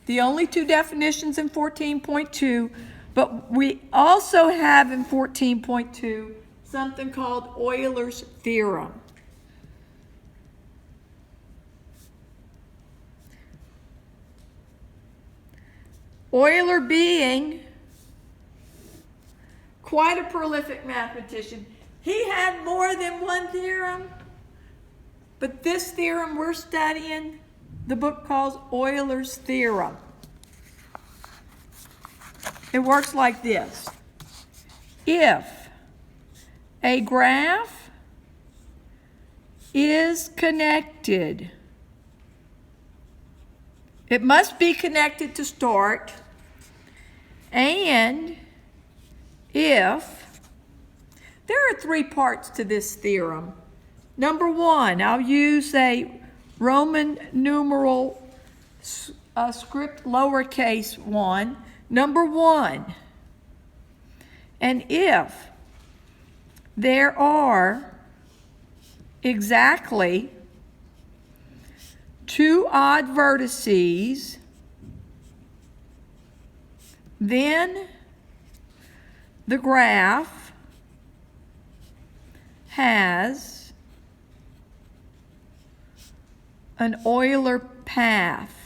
The only two definitions in 14.2, but we also have in 14.2 something called Euler's theorem. Euler being quite a prolific mathematician. He had more than one theorem, but this theorem we're studying, the book calls Euler's theorem. It works like this. If a graph is connected, it must be connected to start, and if, there are three parts to this theorem. Number one, I'll use a Roman numeral script lowercase 1. Number one, and if there are exactly two odd vertices, then the graph has an Euler path.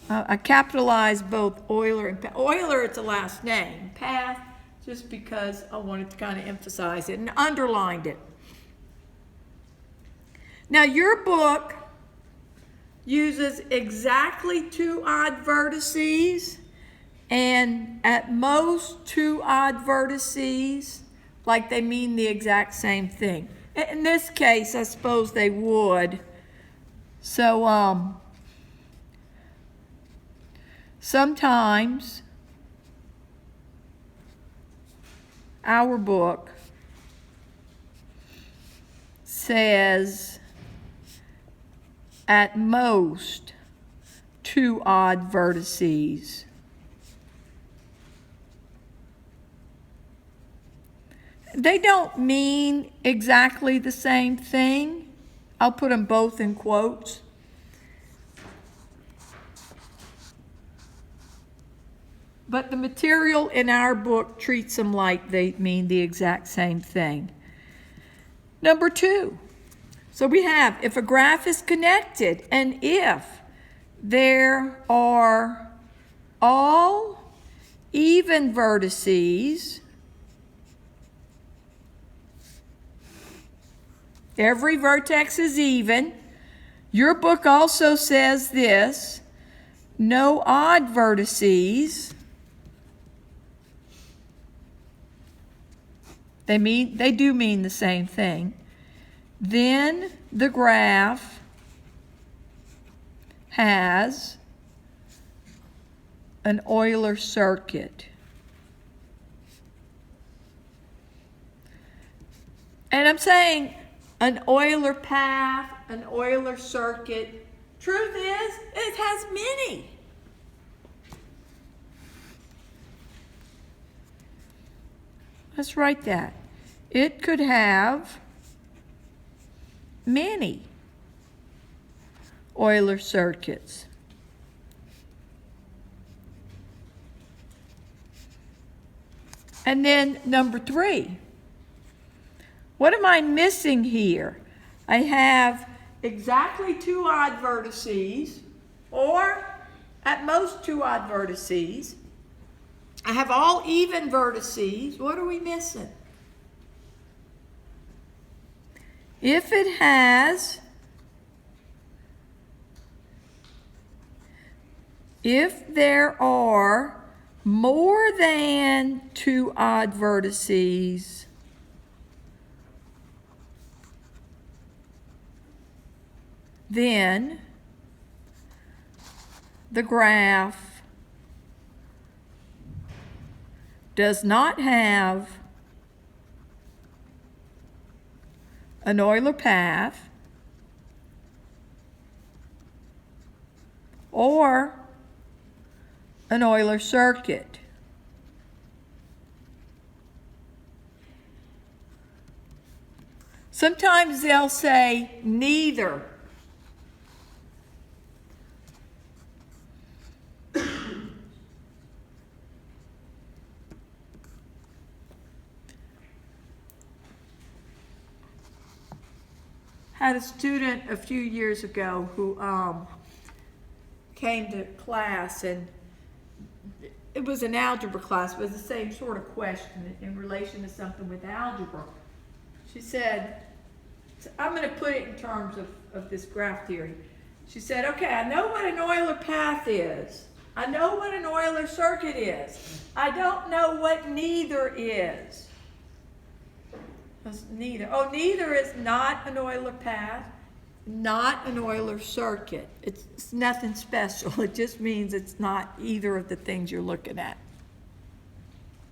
I capitalized both Euler and path. Euler, it's a last name. Path, just because I wanted to kind of emphasize it, and underlined it. Now, your book uses exactly two odd vertices and at most two odd vertices, like they mean the exact same thing. In this case, I suppose they would. So, sometimes our book says at most two odd vertices. They don't mean exactly the same thing. I'll put them both in quotes. But the material in our book treats them like they mean the exact same thing. Number two, so we have if a graph is connected and if there are all even vertices, every vertex is even. Your book also says this, no odd vertices. They do mean the same thing. Then the graph has an Euler circuit. And I'm saying an Euler path, an Euler circuit. Truth is, it has many. Let's write that. It could have many Euler circuits. And then number three. What am I missing here? I have exactly two odd vertices, or at most two odd vertices. I have all even vertices. What are we missing? If it has, if there are more than two odd vertices, then the graph does not have an Euler path or an Euler circuit. Sometimes they'll say neither had a student a few years ago who came to class, and it was an algebra class. It was the same sort of question in relation to something with algebra. She said, I'm going to put it in terms of this graph theory. She said, okay, I know what an Euler path is. I know what an Euler circuit is. I don't know what neither is. Neither. Oh, neither is not an Euler path, not an Euler circuit. It's nothing special. It just means it's not either of the things you're looking at.